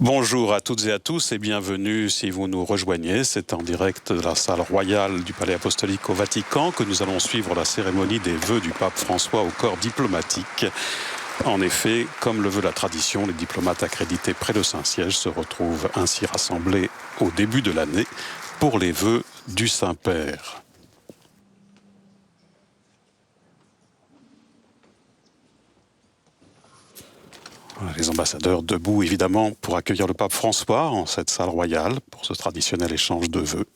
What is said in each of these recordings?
Bonjour à toutes et à tous et bienvenue si vous nous rejoignez. C'est en direct de la salle royale du Palais apostolique au Vatican que nous allons suivre la cérémonie des vœux du pape François au corps diplomatique. En effet, comme le veut la tradition, les diplomates accrédités près de Saint-Siège se retrouvent ainsi rassemblés au début de l'année pour les vœux du Saint-Père. Les ambassadeurs debout, évidemment, pour accueillir le pape François en cette salle royale pour ce traditionnel échange de vœux.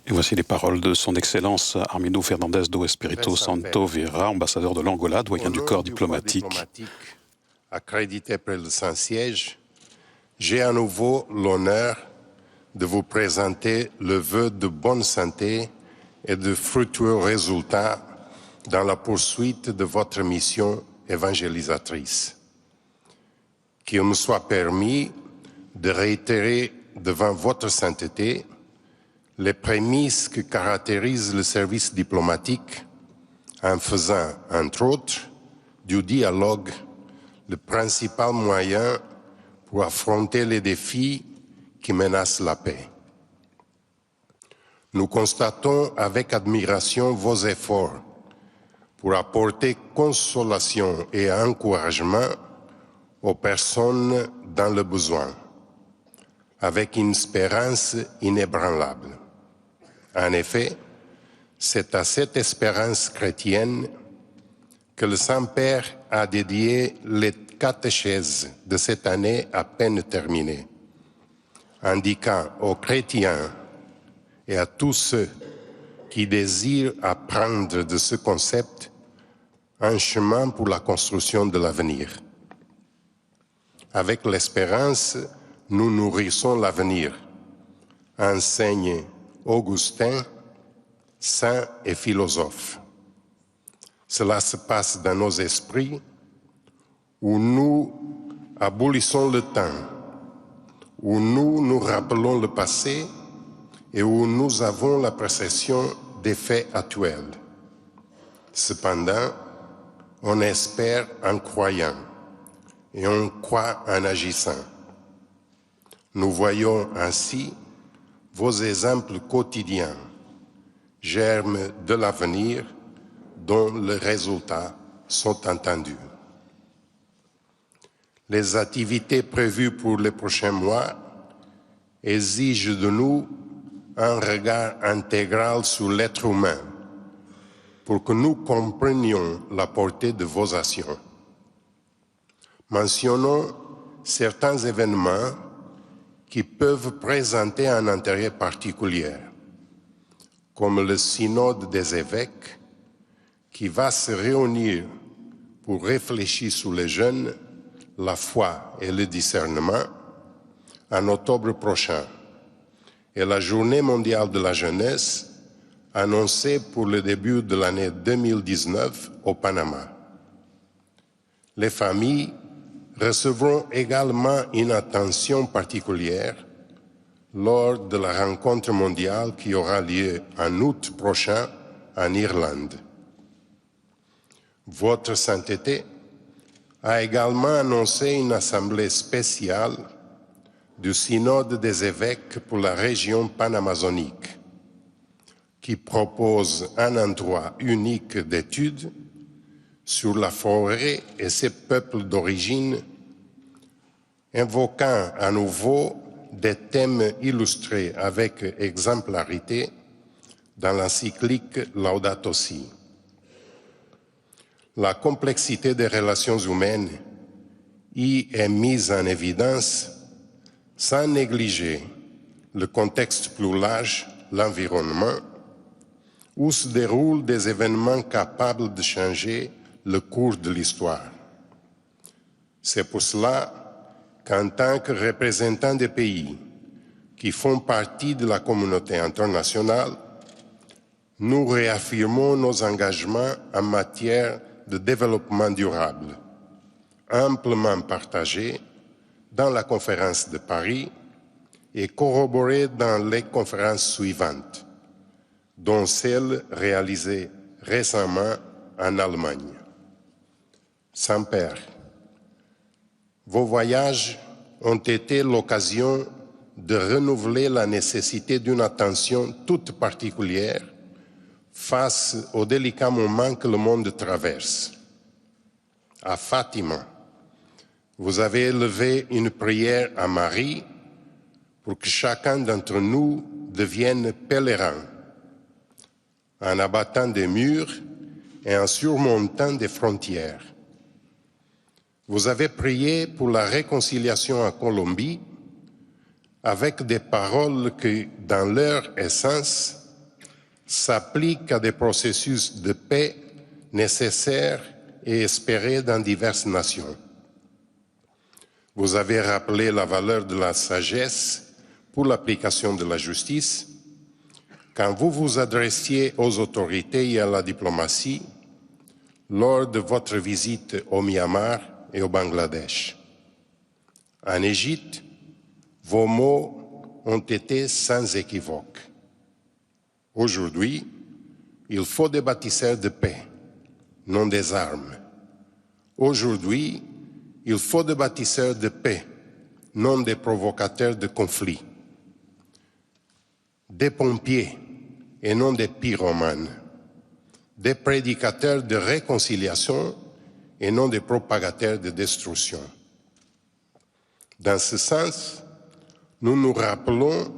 Et voici les paroles de son Excellence Arminio Fernandez do Espírito Santo Vieira, ambassadeur de l'Angola, doyen du corps diplomatique. Accrédité près le Saint-Siège, j'ai à nouveau l'honneur de vous présenter le vœu de bonne santé et de fructueux résultats dans la poursuite de votre mission évangélisatrice. Qu'il me soit permis de réitérer devant votre sainteté les prémices qui caractérisent le service diplomatique en faisant, entre autres, du dialogue le principal moyen pour affronter les défis qui menacent la paix. Nous constatons avec admiration vos efforts pour apporter consolation et encouragement aux personnes dans le besoin, avec une espérance inébranlable. En effet, c'est à cette espérance chrétienne que le Saint-Père a dédié les catéchèses de cette année à peine terminée, indiquant aux chrétiens et à tous ceux qui désirent apprendre de ce concept un chemin pour la construction de l'avenir. Avec l'espérance, nous nourrissons l'avenir, enseigne Augustin, saint et philosophe. Cela se passe dans nos esprits où nous abolissons le temps, où nous nous rappelons le passé et où nous avons la perception des faits actuels. Cependant, on espère en croyant et on croit en agissant. Nous voyons ainsi vos exemples quotidiens, germes de l'avenir dont les résultats sont attendus. Les activités prévues pour les prochains mois exigent de nous un regard intégral sur l'être humain pour que nous comprenions la portée de vos actions. Mentionnons certains événements qui peuvent présenter un intérêt particulier, comme le synode des évêques qui va se réunir pour réfléchir sur les jeunes, la foi et le discernement en octobre prochain, et la Journée mondiale de la jeunesse annoncée pour le début de l'année 2019 au Panama. Les familles recevront également une attention particulière lors de la rencontre mondiale qui aura lieu en août prochain en Irlande. Votre sainteté a également annoncé une assemblée spéciale du Synode des évêques pour la région panamazonique qui propose un endroit unique d'études sur la forêt et ses peuples d'origine, invoquant à nouveau des thèmes illustrés avec exemplarité dans l'encyclique Laudato Si. La complexité des relations humaines y est mise en évidence sans négliger le contexte plus large, l'environnement, où se déroulent des événements capables de changer le cours de l'histoire. C'est pour cela qu'en tant que représentant des pays qui font partie de la communauté internationale, nous réaffirmons nos engagements en matière de développement durable, amplement partagés dans la conférence de Paris et corroborés dans les conférences suivantes, dont celle réalisée récemment en Allemagne. Saint-Père, vos voyages ont été l'occasion de renouveler la nécessité d'une attention toute particulière face aux délicats moments que le monde traverse. À Fatima, vous avez élevé une prière à Marie pour que chacun d'entre nous devienne pèlerin, en abattant des murs et en surmontant des frontières. Vous avez prié pour la réconciliation en Colombie avec des paroles qui, dans leur essence, s'appliquent à des processus de paix nécessaires et espérés dans diverses nations. Vous avez rappelé la valeur de la sagesse pour l'application de la justice quand vous vous adressiez aux autorités et à la diplomatie lors de votre visite au Myanmar et au Bangladesh. En Égypte, vos mots ont été sans équivoque. Aujourd'hui, il faut des bâtisseurs de paix, non des armes. Aujourd'hui, il faut des bâtisseurs de paix, non des provocateurs de conflits. Des pompiers et non des pyromanes. Des prédicateurs de réconciliation et non des propagateurs de destruction. Dans ce sens, nous nous rappelons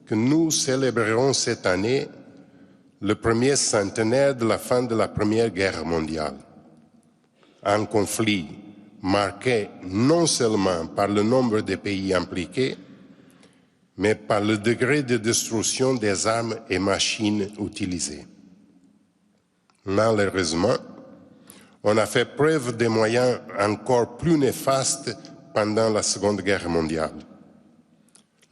que nous célébrerons cette année le premier centenaire de la fin de la Première Guerre mondiale. Un conflit marqué non seulement par le nombre de pays impliqués, mais par le degré de destruction des armes et machines utilisées. Malheureusement, on a fait preuve de moyens encore plus néfastes pendant la Seconde Guerre mondiale.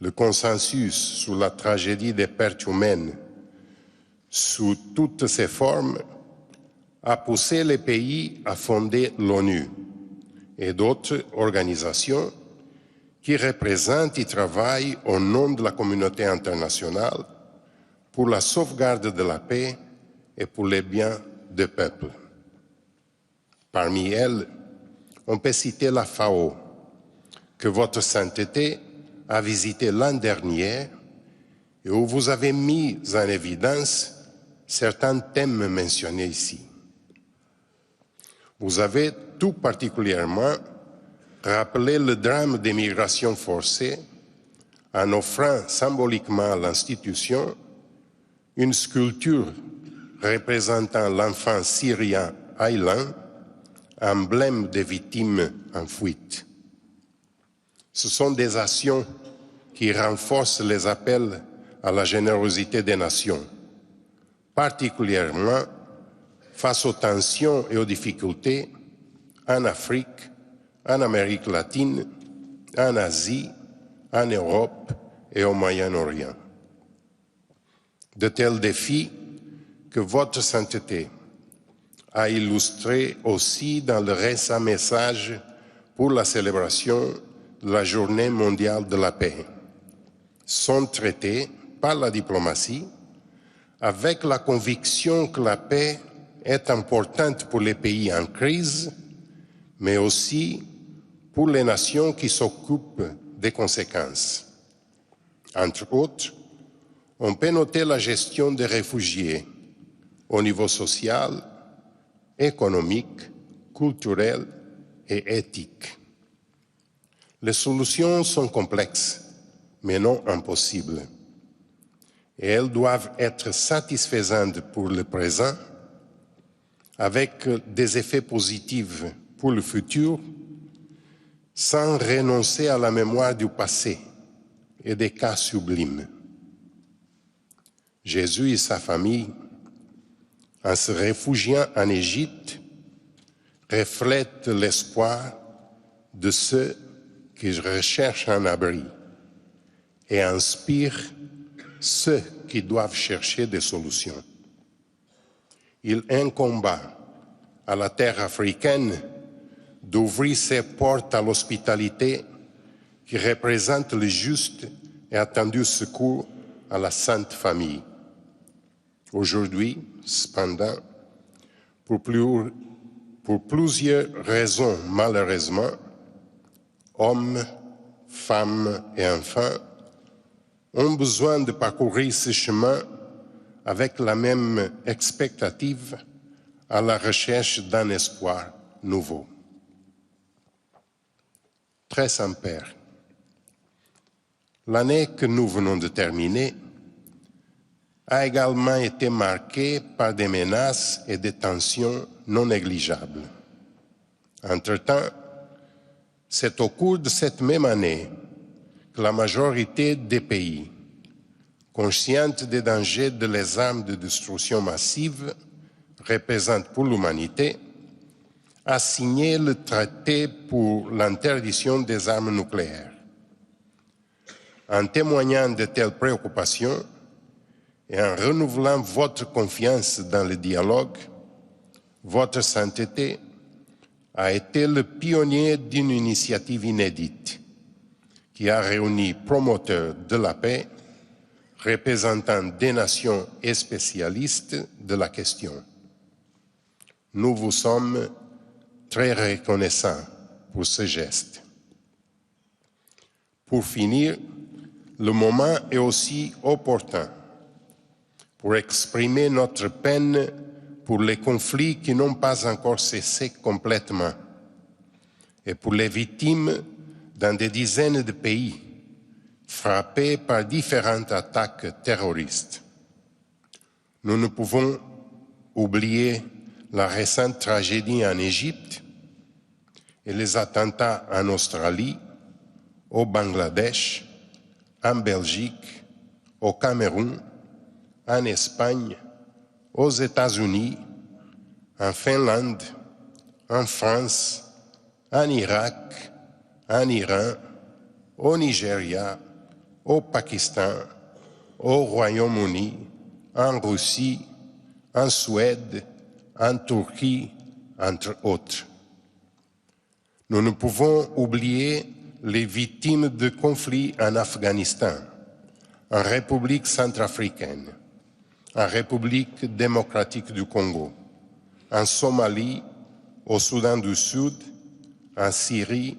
Le consensus sur la tragédie des pertes humaines sous toutes ses formes a poussé les pays à fonder l'ONU et d'autres organisations qui représentent et travaillent au nom de la communauté internationale pour la sauvegarde de la paix et pour les biens des peuples. Parmi elles, on peut citer la FAO, que votre sainteté a visité l'an dernier et où vous avez mis en évidence certains thèmes mentionnés ici. Vous avez tout particulièrement rappelé le drame des migrations forcées en offrant symboliquement à l'institution une sculpture représentant l'enfant syrien Aylan, emblème des victimes en fuite. Ce sont des actions qui renforcent les appels à la générosité des nations, particulièrement face aux tensions et aux difficultés en Afrique, en Amérique latine, en Asie, en Europe et au Moyen-Orient. De tels défis que votre sainteté a illustrés aussi dans le récent message pour la célébration de la Journée mondiale de la paix, sont traités par la diplomatie avec la conviction que la paix est importante pour les pays en crise, mais aussi pour les nations qui s'occupent des conséquences. Entre autres, on peut noter la gestion des réfugiés au niveau social, économique, culturel et éthique. Les solutions sont complexes, mais non impossibles. Et elles doivent être satisfaisantes pour le présent, avec des effets positifs pour le futur, sans renoncer à la mémoire du passé et des cas sublimes. Jésus et sa famille, en se réfugiant en Égypte, reflètent l'espoir de ceux qui recherchent un abri et inspirent ceux qui doivent chercher des solutions. il incomba à la terre africaine d'ouvrir ses portes à l'hospitalité qui représente le juste et attendu secours à la Sainte Famille. Aujourd'hui, cependant, pour plusieurs raisons, malheureusement, hommes, femmes et enfants ont besoin de parcourir ce chemin avec la même expectative à la recherche d'un espoir nouveau. Très Saint-Père, l'année que nous venons de terminer a également été marquée par des menaces et des tensions non négligeables. Entre-temps, c'est au cours de cette même année que la majorité des pays, consciente des dangers de les armes de destruction massive représentent pour l'humanité, a signé le traité pour l'interdiction des armes nucléaires. En témoignant de telles préoccupations et en renouvelant votre confiance dans le dialogue, votre sainteté a été le pionnier d'une initiative inédite qui a réuni promoteurs de la paix, représentants des nations et spécialistes de la question. Nous vous sommes très reconnaissants pour ce geste. Pour finir, le moment est aussi opportun pour exprimer notre peine pour les conflits qui n'ont pas encore cessé complètement et pour les victimes dans des dizaines de pays frappés par différentes attaques terroristes. Nous ne pouvons oublier la récente tragédie en Égypte et les attentats en Australie, au Bangladesh, en Belgique, au Cameroun, en Espagne, aux États-Unis, en Finlande, en France, en Irak, en Iran, au Nigeria, au Pakistan, au Royaume-Uni, en Russie, en Suède, en Turquie, entre autres. Nous ne pouvons oublier les victimes de conflits en Afghanistan, en République centrafricaine, en République démocratique du Congo, en Somalie, au Soudan du Sud, en Syrie,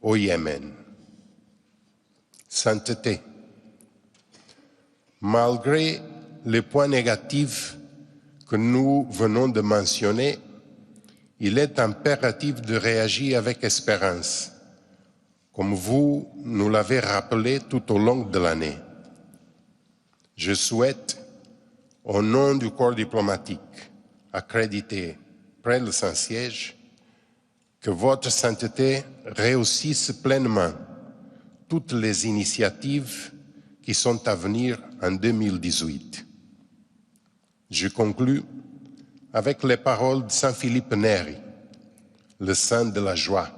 au Yémen. Sainteté. Malgré les points négatifs que nous venons de mentionner, il est impératif de réagir avec espérance, comme vous nous l'avez rappelé tout au long de l'année. Je souhaite, au nom du corps diplomatique accrédité près le Saint-Siège, que votre sainteté réussisse pleinement toutes les initiatives qui sont à venir en 2018. Je conclus avec les paroles de Saint Philippe Neri, le saint de la joie,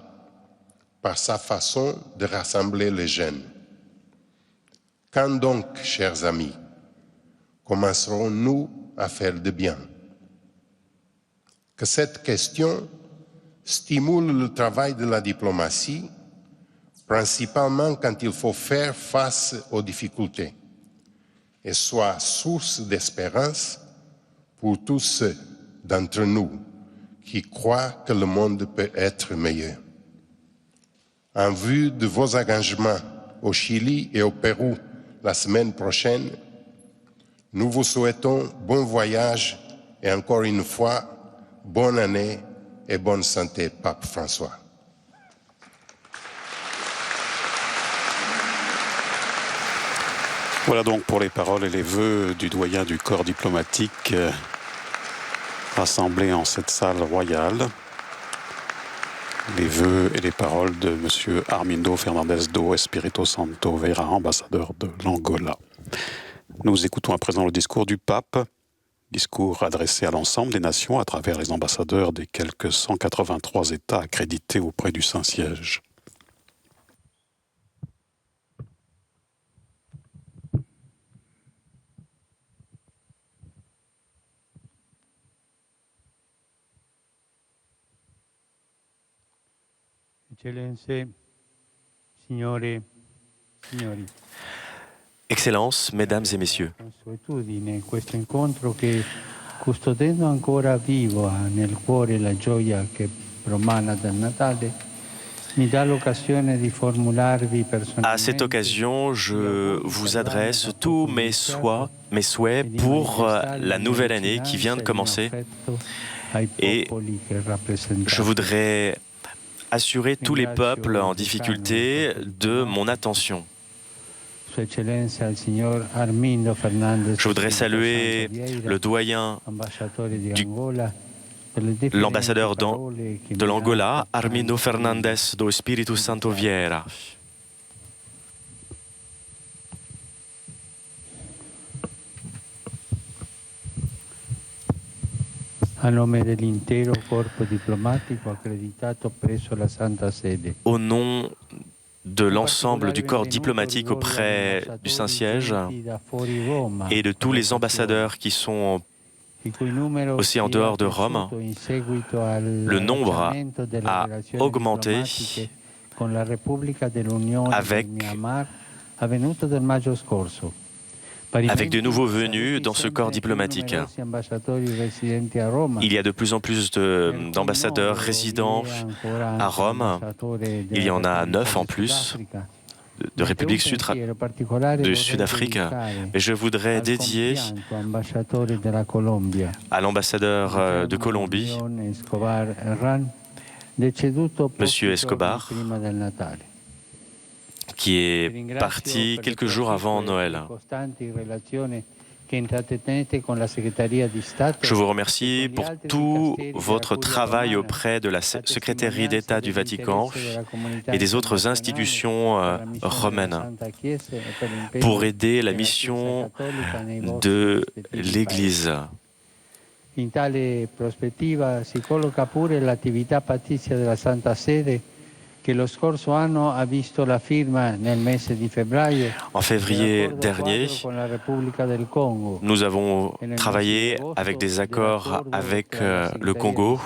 par sa façon de rassembler les jeunes. Quand donc, chers amis, commencerons-nous à faire de bien? Que cette question stimule le travail de la diplomatie, principalement quand il faut faire face aux difficultés, et soit source d'espérance pour tous ceux d'entre nous qui croient que le monde peut être meilleur. En vue de vos engagements au Chili et au Pérou la semaine prochaine, nous vous souhaitons bon voyage et encore une fois, bonne année et bonne santé, Pape François. Voilà donc pour les paroles et les vœux du doyen du corps diplomatique rassemblés en cette salle royale. Les vœux et les paroles de M. Armindo Fernandes do Espírito Santo Vieira, ambassadeur de l'Angola. Nous écoutons à présent le discours du pape, discours adressé à l'ensemble des nations à travers les ambassadeurs des quelques 183 États accrédités auprès du Saint-Siège. Eccellenze, signore, signori. Excellences, Mesdames et Messieurs, Consuetudine, questo incontro che custodendo ancora viva nel cuore la gioia che promana dal Natale, mi dà l'occasione di formularvi personalmente. à cette occasion, je vous adresse tous mes souhaits pour la nouvelle année qui vient de commencer et je voudrais assurer tous les peuples en difficulté de mon attention. Je voudrais saluer le doyen, l'ambassadeur de l'Angola, Armindo Fernandes do Espírito Santo Vieira. A nome dell'intero corpo diplomatico accreditato presso la Santa Sede. Au nom de l'ensemble du corps diplomatique auprès du Saint-Siège et de tous les ambassadeurs qui sont aussi en dehors de Rome, le nombre a augmenté avec de nouveaux venus dans ce corps diplomatique. Il y a de plus en plus d'ambassadeurs résidents à Rome. Il y en a 9 en plus de République de Sud-Afrique. Et je voudrais dédier à l'ambassadeur de Colombie, Monsieur Escobar, qui est parti quelques jours avant Noël. Je vous remercie pour tout votre travail auprès de la secrétaire d'État du Vatican et des autres institutions romaines pour aider la mission de l'Église. In tale prospettiva si colloca pure l'attività patrizia della Santa Sede che lo scorso anno ha visto la firma nel mese di febbraio. En février dernier, nous avons travaillé avec des accords avec le Congo,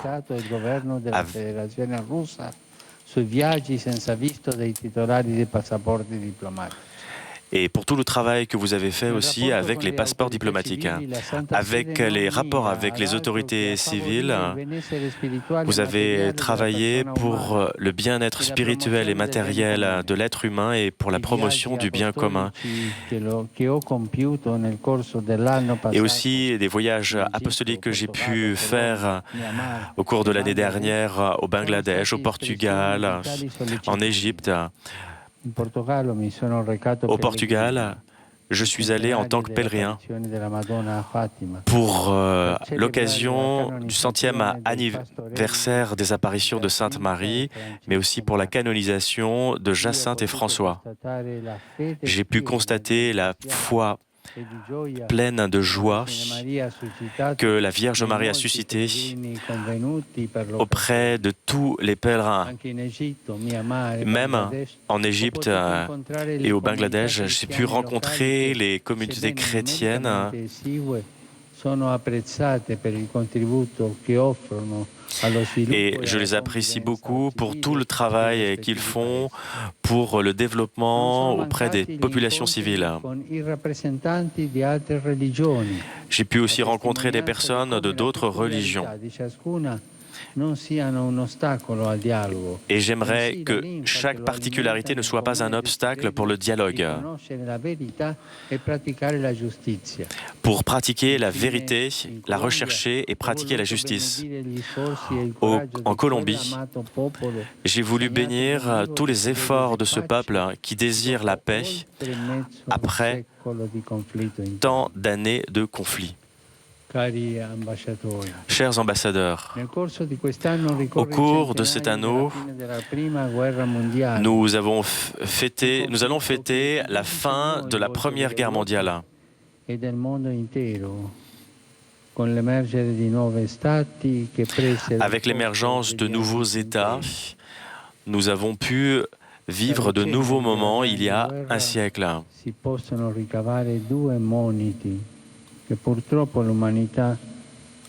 sui viaggi senza visto dei titolari dei passaporti diplomatici. et pour tout le travail que vous avez fait aussi avec les passeports diplomatiques, avec les rapports avec les autorités civiles. Vous avez travaillé pour le bien-être spirituel et matériel de l'être humain et pour la promotion du bien commun. Et aussi des voyages apostoliques que j'ai pu faire au cours de l'année dernière au Bangladesh, au Portugal, en Égypte. Au Portugal, je suis allé en tant que pèlerin pour l'occasion du 100e anniversaire des apparitions de Sainte Marie, mais aussi pour la canonisation de Jacinthe et François. J'ai pu constater la foi pleine de joie que la Vierge Marie a suscitée auprès de tous les pèlerins. Même en Égypte et au Bangladesh, j'ai pu rencontrer les communautés chrétiennes et je les apprécie beaucoup pour tout le travail qu'ils font pour le développement auprès des populations civiles. J'ai pu aussi rencontrer des personnes de d'autres religions. Et j'aimerais que chaque particularité ne soit pas un obstacle pour le dialogue, pour pratiquer la vérité, la rechercher et pratiquer la justice. En Colombie, j'ai voulu bénir tous les efforts de ce peuple qui désire la paix après tant d'années de conflits. Chers ambassadeurs, au cours de cet anneau, nous allons fêter la fin de la Première Guerre mondiale. Avec l'émergence de nouveaux États, nous avons pu vivre de nouveaux moments il y a un siècle. Che purtroppo l'umanità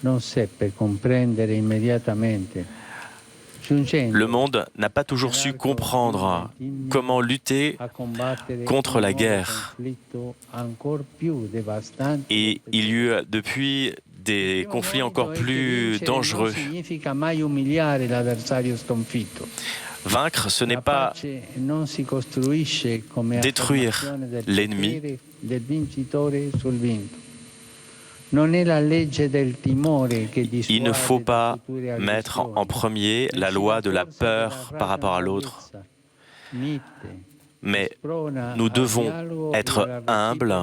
non seppe comprendere immediatamente. Le monde n'a pas toujours su comprendre comment lutter contre la guerre. Et il y a eu depuis des conflits encore plus dangereux. Vaincre, ce n'est pas détruire l'ennemi. Il ne faut pas mettre en premier la loi de la peur par rapport à l'autre. Mais nous devons être humbles,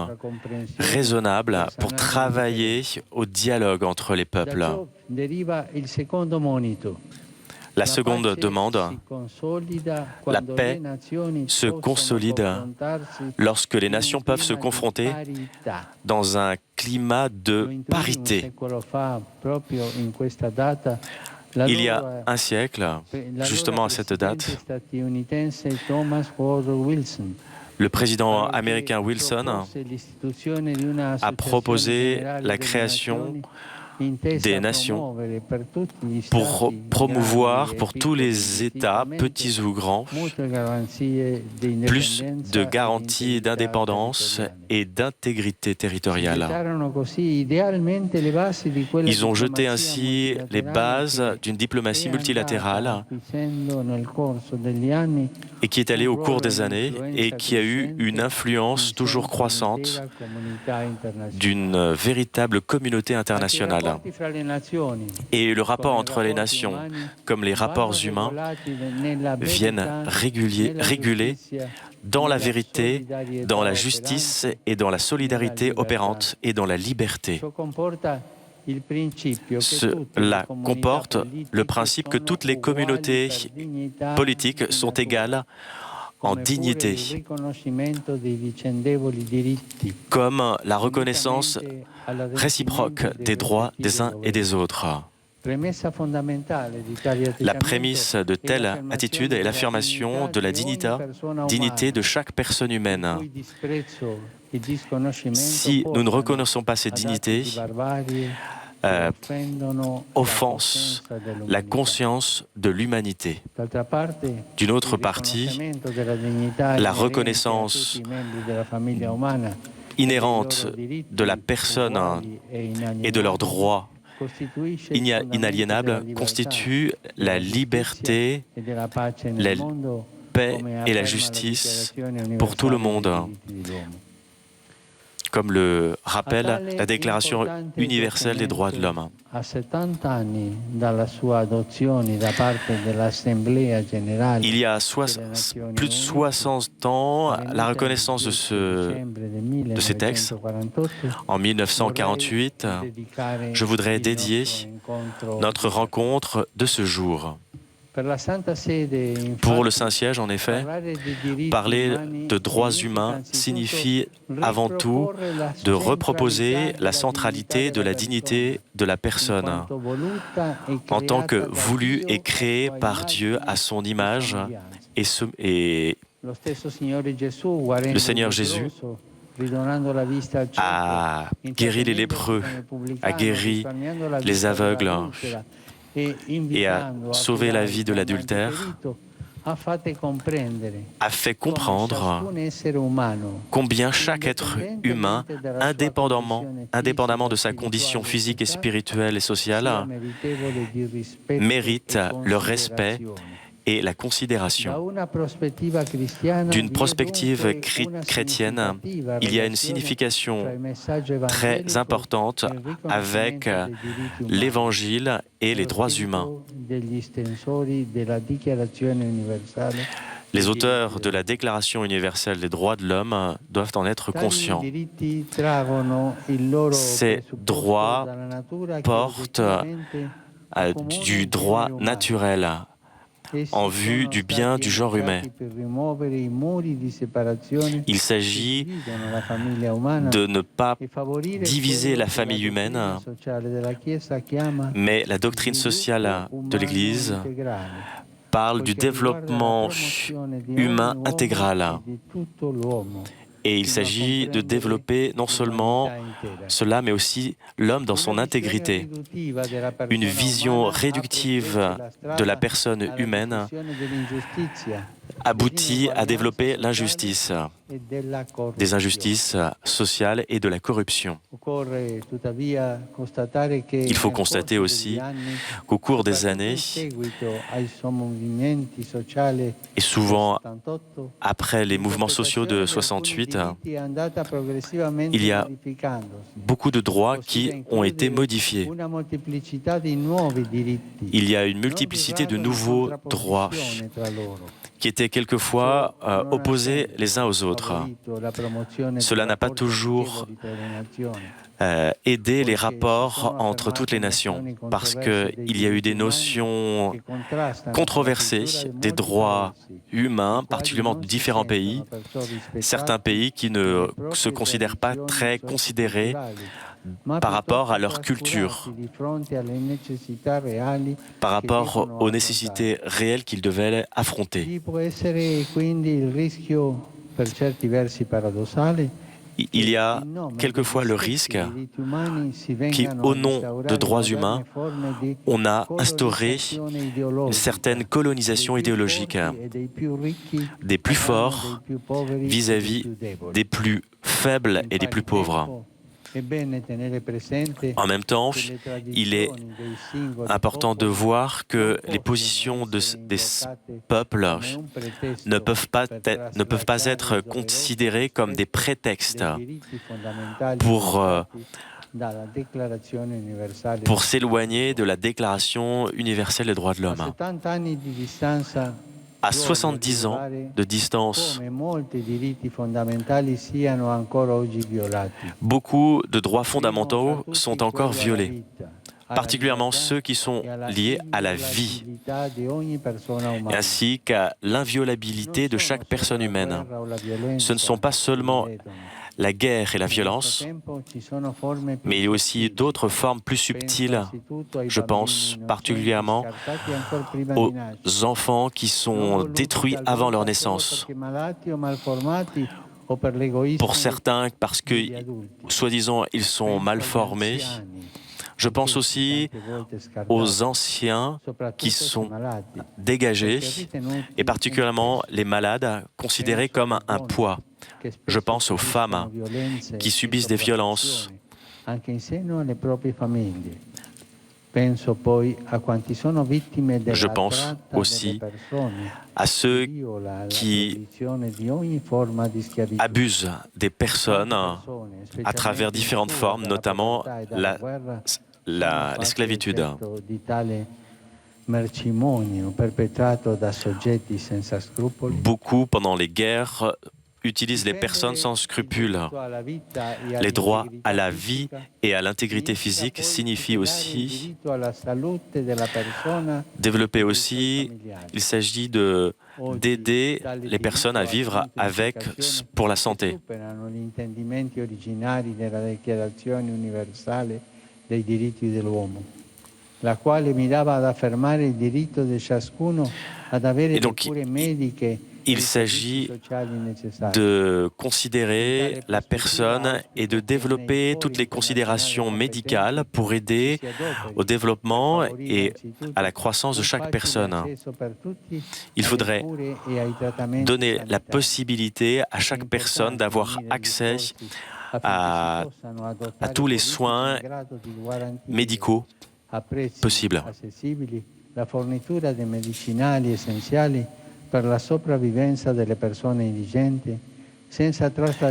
raisonnables pour travailler au dialogue entre les peuples. La seconde demande, la paix se consolide lorsque les nations peuvent se confronter dans un climat de parité. Il y a un siècle, justement à cette date, le président américain Wilson a proposé la création des nations pour promouvoir pour tous les États, petits ou grands, plus de garanties d'indépendance et d'intégrité territoriale. Ils ont jeté ainsi les bases d'une diplomatie multilatérale et qui est allée au cours des années et qui a eu une influence toujours croissante d'une véritable communauté internationale. Et le rapport entre les nations, comme les rapports humains, viennent réguler dans la vérité, dans la justice et dans la solidarité opérante et dans la liberté. Cela comporte le principe que toutes les communautés politiques sont égales en dignité, comme la reconnaissance réciproque des droits des uns et des autres. La prémisse de telle attitude est l'affirmation de la dignité de chaque personne humaine. Si nous ne reconnaissons pas cette dignité, offense la conscience de l'humanité. D'une autre partie, la reconnaissance inhérente de la personne et de leurs droits inaliénables constitue la liberté, la paix et la justice pour tout le monde. Comme le rappelle la Déclaration universelle des droits de l'homme. Il y a plus de 60 ans, la reconnaissance de ces textes, en 1948, je voudrais dédier notre rencontre de ce jour. Pour le Saint-Siège, en effet, parler de droits humains signifie avant tout de reproposer la centralité de la dignité de la personne en tant que voulu et créé par Dieu à son image. Et le Seigneur Jésus a guéri les lépreux, a guéri les aveugles, et a sauvé la vie de l'adultère, a fait comprendre combien chaque être humain, indépendamment de sa condition physique et spirituelle et sociale, mérite le respect et la considération. D'une perspective chrétienne, il y a une signification très importante avec l'Évangile et les droits humains. Les auteurs de la Déclaration universelle des droits de l'homme doivent en être conscients. Ces droits portent du droit naturel en vue du bien du genre humain. Il s'agit de ne pas diviser la famille humaine, mais la doctrine sociale de l'Église parle du développement humain intégral Et il s'agit de développer non seulement cela, mais aussi l'homme dans son intégrité. Une vision réductive de la personne humaine aboutit à développer l'injustice, des injustices sociales et de la corruption. Il faut constater aussi qu'au cours des années, et souvent après les mouvements sociaux de 68, il y a beaucoup de droits qui ont été modifiés. Il y a une multiplicité de nouveaux droits qui étaient quelquefois opposés les uns aux autres. Cela n'a pas toujours aidé les rapports entre toutes les nations, parce qu'il y a eu des notions controversées des droits humains, particulièrement de différents pays, certains pays qui ne se considèrent pas très considérés par rapport à leur culture, par rapport aux nécessités réelles qu'ils devaient affronter. Il y a quelquefois le risque qu'au nom de droits humains, on a instauré une certaine colonisation idéologique des plus forts vis-à-vis des plus faibles et des plus pauvres. En même temps, il est important de voir que les positions des peuples ne peuvent pas être considérées comme des prétextes pour s'éloigner de la Déclaration universelle des droits de l'homme. À 70 ans de distance, beaucoup de droits fondamentaux sont encore violés, particulièrement ceux qui sont liés à la vie, ainsi qu'à l'inviolabilité de chaque personne humaine. Ce ne sont pas seulement la guerre et la violence, mais il y a aussi d'autres formes plus subtiles. Je pense particulièrement aux enfants qui sont détruits avant leur naissance. Pour certains, parce que, soi-disant, ils sont mal formés. Je pense aussi aux anciens qui sont dégagés, et particulièrement les malades considérés comme un poids. Je pense aux femmes qui subissent des violences. Je pense aussi à ceux qui abusent des personnes à travers différentes formes, notamment l'esclavitude. Beaucoup, pendant les guerres, utilisent les personnes sans scrupules. Les droits à la vie et à l'intégrité physique signifient aussi développer aussi, il s'agit d'aider les personnes à vivre pour la santé. Et donc, il s'agit de considérer la personne et de développer toutes les considérations médicales pour aider au développement et à la croissance de chaque personne. Il faudrait donner la possibilité à chaque personne d'avoir accès à tous les soins médicaux possibles.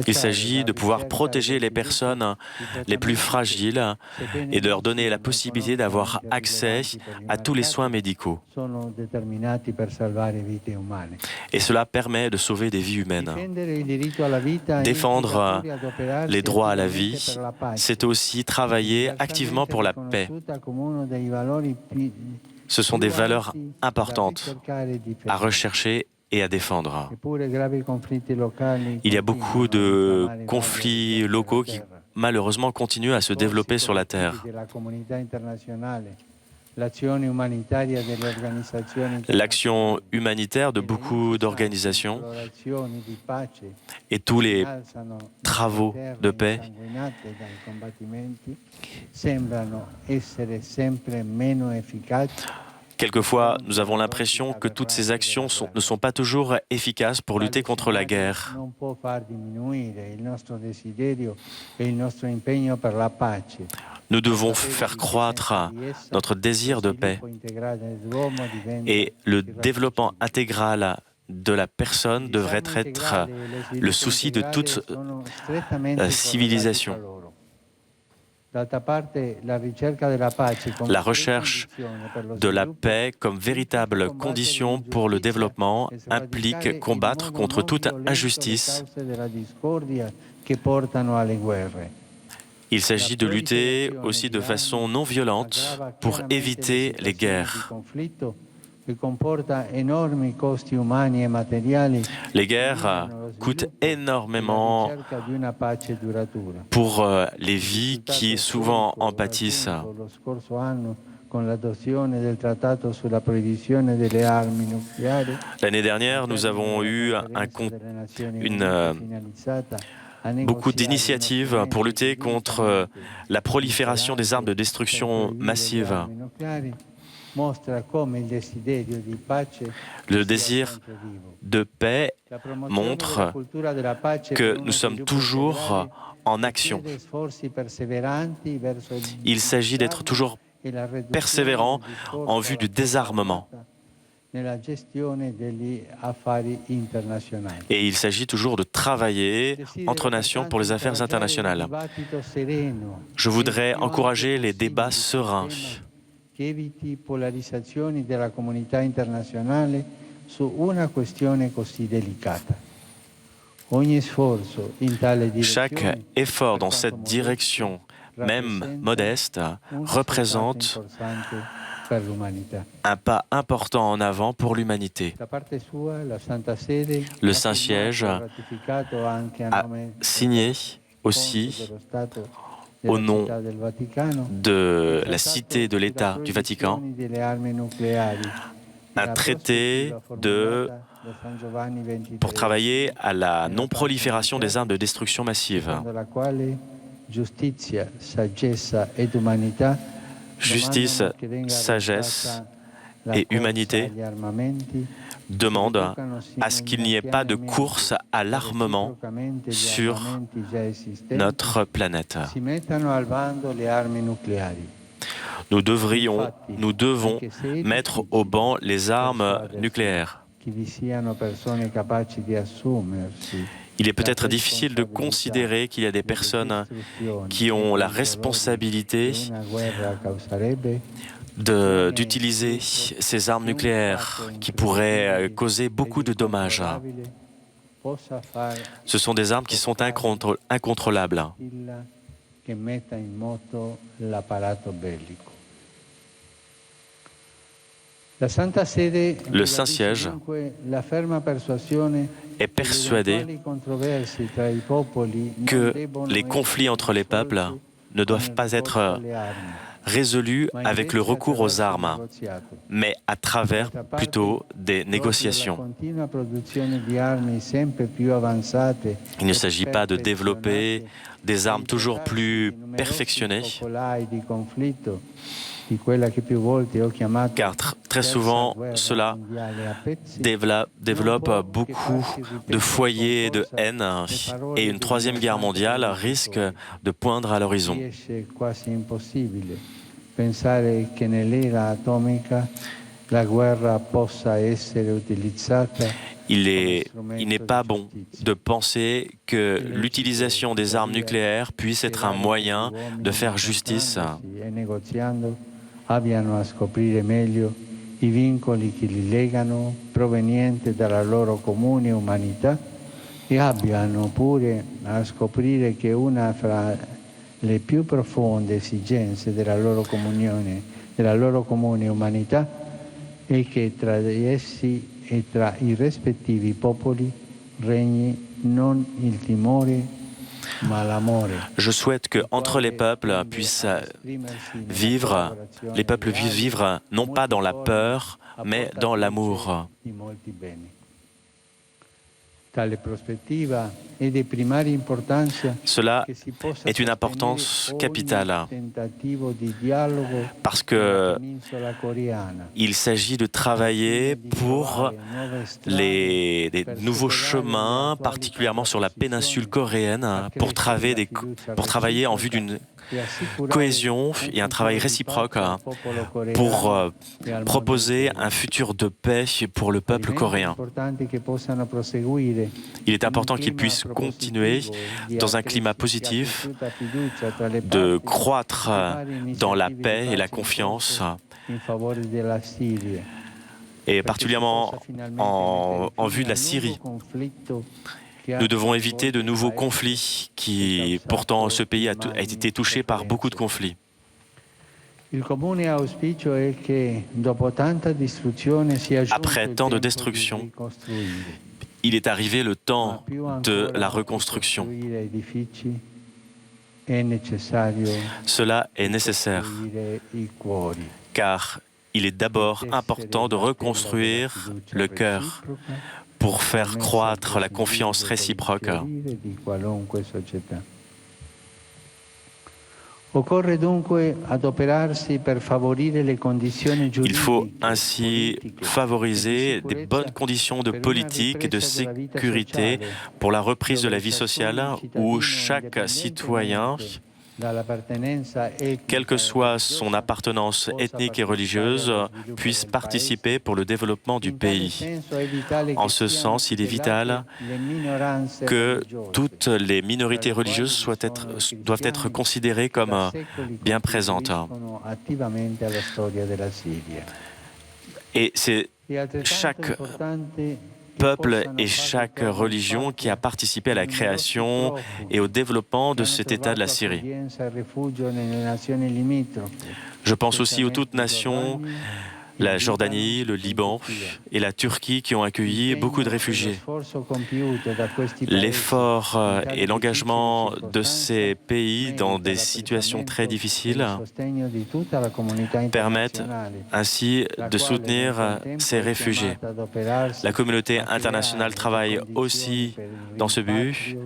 Il s'agit de pouvoir protéger les personnes les plus fragiles et de leur donner la possibilité d'avoir accès à tous les soins médicaux. Et cela permet de sauver des vies humaines. Défendre les droits à la vie, c'est aussi travailler activement pour la paix. Ce sont des valeurs importantes à rechercher et à défendre. Il y a beaucoup de conflits locaux qui, malheureusement, continuent à se développer sur la Terre. L'action humanitaire de beaucoup d'organisations et tous les travaux de paix quelquefois, nous avons l'impression que toutes ces actions ne sont pas toujours efficaces pour lutter contre la guerre. Nous devons faire croître notre désir de paix et le développement intégral de la personne devrait être le souci de toute civilisation. La recherche de la paix comme véritable condition pour le développement implique combattre contre toute injustice. Il s'agit de lutter aussi de façon non violente pour éviter les guerres. Les guerres coûtent énormément pour les vies qui souvent en pâtissent. L'année dernière, nous avons eu beaucoup d'initiatives pour lutter contre la prolifération des armes de destruction massive. Le désir de paix montre que nous sommes toujours en action. Il s'agit d'être toujours persévérant en vue du désarmement. Et il s'agit toujours de travailler entre nations pour les affaires internationales. Je voudrais encourager les débats sereins. Chaque effort dans cette direction, même modeste, représente un pas important en avant pour l'humanité. Le Saint-Siège a signé aussi, au nom de la Cité de l'État du Vatican, un traité pour travailler à la non-prolifération des armes de destruction massive. Justice, sagesse et humanité demandent à ce qu'il n'y ait pas de course à l'armement sur notre planète. Nous devons mettre au banc les armes nucléaires. Il est peut-être difficile de considérer qu'il y a des personnes qui ont la responsabilité d'utiliser ces armes nucléaires qui pourraient causer beaucoup de dommages. Ce sont des armes qui sont incontrôlables. Le Saint-Siège est persuadé que les conflits entre les peuples ne doivent pas être résolus avec le recours aux armes, mais à travers plutôt des négociations. Il ne s'agit pas de développer des armes toujours plus perfectionnées, car très souvent, cela développe beaucoup de foyers de haine et une troisième guerre mondiale risque de poindre à l'horizon. Il n'est pas bon de penser que l'utilisation des armes nucléaires puisse être un moyen de faire justice. Abbiano a scoprire meglio I vincoli che li legano provenienti dalla loro comune umanità e abbiano pure a scoprire che una fra le più profonde esigenze della loro comunione, della loro comune umanità è che tra essi e tra I rispettivi popoli regni non il timore Je souhaite qu'entre les peuples puissent vivre, non pas dans la peur, mais dans l'amour. Cela est une importance capitale parce qu'il s'agit de travailler pour des nouveaux chemins, particulièrement sur la péninsule coréenne, pour travailler en vue d'une cohésion et un travail réciproque pour proposer un futur de paix pour le peuple coréen. Il est important qu'ils puissent continuer dans un climat positif, de croître dans la paix et la confiance, et particulièrement en vue de la Syrie. Nous devons éviter de nouveaux conflits qui, pourtant, ce pays a été touché par beaucoup de conflits. Après tant de destruction, il est arrivé le temps de la reconstruction. Cela est nécessaire, car il est d'abord important de reconstruire le cœur pour faire croître la confiance réciproque. Il faut ainsi favoriser des bonnes conditions de politique et de sécurité pour la reprise de la vie sociale où chaque citoyen, quelle que soit son appartenance ethnique et religieuse, puisse participer pour le développement du pays. En ce sens, il est vital que toutes les minorités religieuses doivent être considérées comme bien présentes. Et c'est chaque peuple et chaque religion qui a participé à la création et au développement de cet État de la Syrie. Je pense aussi aux toutes nations, la Jordanie, le Liban et la Turquie qui ont accueilli beaucoup de réfugiés. L'effort et l'engagement de ces pays dans des situations très difficiles permettent ainsi de soutenir ces réfugiés. La communauté internationale travaille aussi dans ce but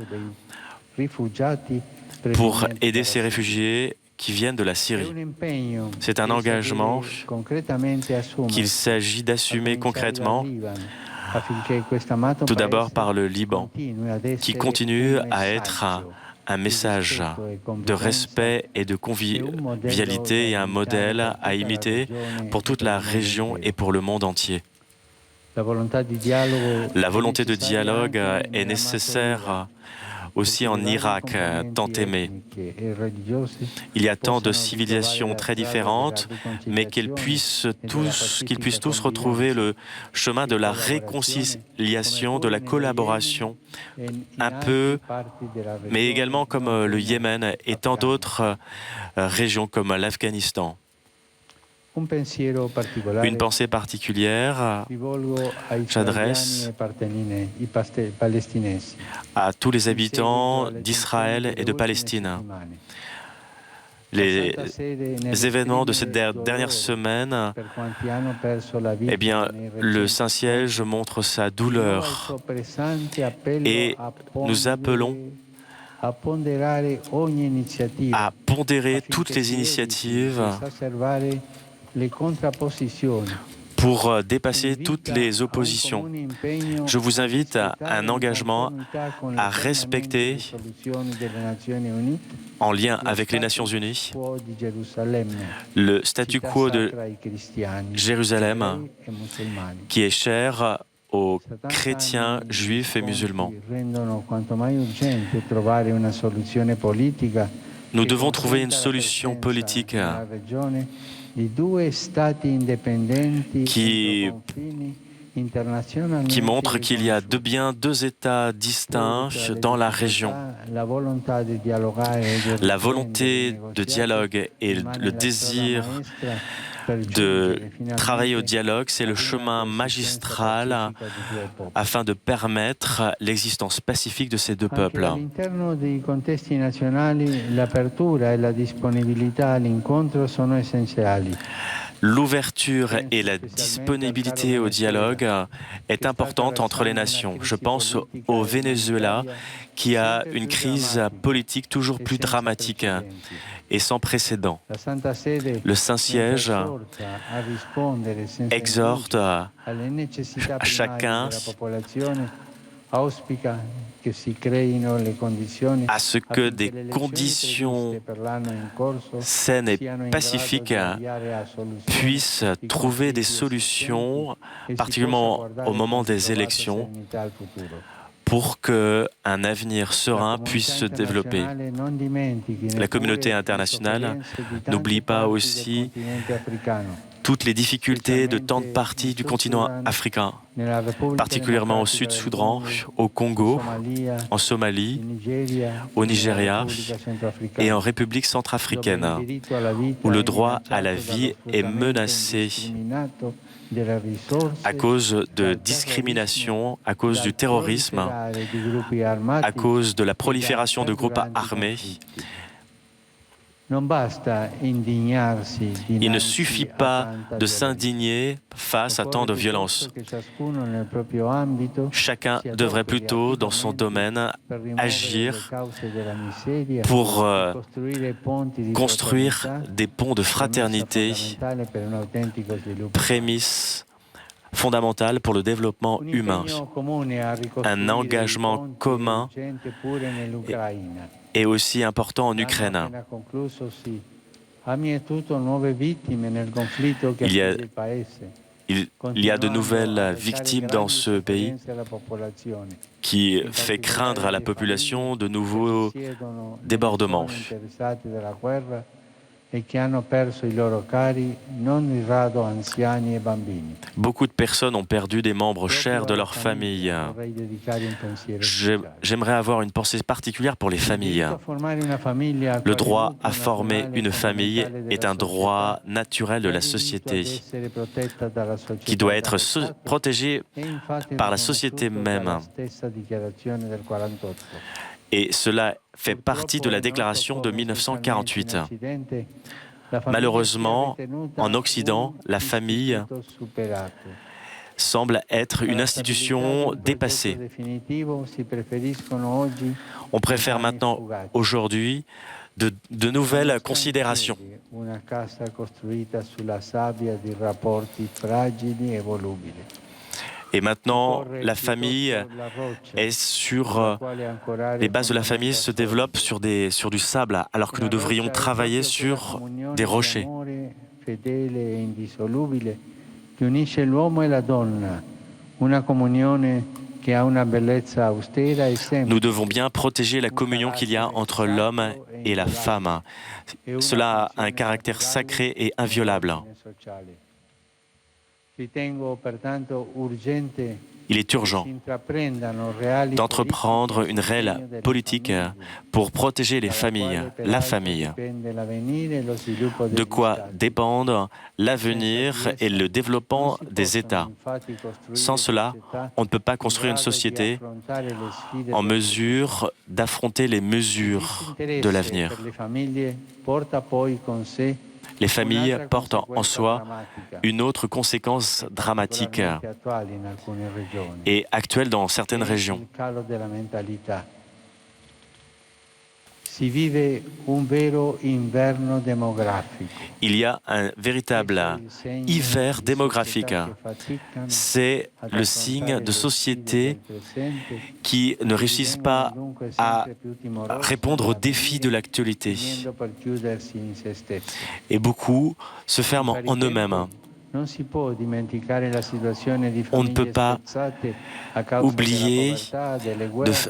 pour aider ces réfugiés qui viennent de la Syrie. C'est un engagement qu'il s'agit d'assumer concrètement, tout d'abord par le Liban, qui continue à être un message de respect et de convivialité et un modèle à imiter pour toute la région et pour le monde entier. La volonté de dialogue est nécessaire aussi en Irak, tant aimé. Il y a tant de civilisations très différentes, mais qu'ils puissent tous retrouver le chemin de la réconciliation, de la collaboration, un peu, mais également comme le Yémen et tant d'autres régions comme l'Afghanistan. Une pensée particulière j'adresse à tous les habitants d'Israël et de Palestine. Les événements de cette dernière semaine, eh bien, le Saint-Siège montre sa douleur et nous appelons à pondérer toutes les initiatives pour dépasser toutes les oppositions. Je vous invite à un engagement à respecter, en lien avec les Nations Unies, le statu quo de Jérusalem qui est cher aux chrétiens, juifs et musulmans. Nous devons trouver une solution politique qui montre qu'il y a deux États distincts dans la région. La volonté de dialogue et le désir de travailler au dialogue, c'est le chemin magistral afin de permettre l'existence pacifique de ces deux peuples. All'interno dei contesti nazionali, l'apertura e la disponibilità all'incontro sono essenziali. L'ouverture et la disponibilité au dialogue est importante entre les nations. Je pense au Venezuela qui a une crise politique toujours plus dramatique et sans précédent. Le Saint-Siège exhorte à chacun à ce que des conditions saines et pacifiques puissent trouver des solutions, particulièrement au moment des élections, pour qu'un avenir serein puisse se développer. La communauté internationale n'oublie pas aussi toutes les difficultés de tant de parties du continent africain, particulièrement au Sud-Soudan, au Congo, en Somalie, au Nigeria et en République centrafricaine, où le droit à la vie est menacé à cause de discrimination, à cause du terrorisme, à cause de la prolifération de groupes armés. Il ne suffit pas de s'indigner face à tant de violence. Chacun devrait plutôt, dans son domaine, agir pour construire des ponts de fraternité, prémisse fondamentale pour le développement humain. Un engagement commun est aussi important en Ukraine. Il y a de nouvelles victimes dans ce pays qui fait craindre à la population de nouveaux débordements. Beaucoup de personnes ont perdu des membres chers de leur famille. J'aimerais avoir une pensée particulière pour les familles. Le droit à former une famille est un droit naturel de la société qui doit être protégé par la société même. Et cela fait partie de la déclaration de 1948. Malheureusement, en Occident, la famille semble être une institution dépassée. On préfère maintenant, aujourd'hui, de nouvelles considérations. Et maintenant, la famille est sur... les bases de la famille se développent sur du sable, alors que nous devrions travailler sur des rochers. Nous devons bien protéger la communion qu'il y a entre l'homme et la femme. Cela a un caractère sacré et inviolable. Il est urgent d'entreprendre une réelle politique pour protéger les familles, la famille. De quoi dépendent l'avenir et le développement des États. Sans cela, on ne peut pas construire une société en mesure d'affronter les mesures de l'avenir. Les familles portent en soi une autre conséquence dramatique et actuelle dans certaines régions. Il y a un véritable hiver démographique. C'est le signe de sociétés qui ne réussissent pas à répondre aux défis de l'actualité. Et beaucoup se ferment en eux-mêmes. On ne peut pas oublier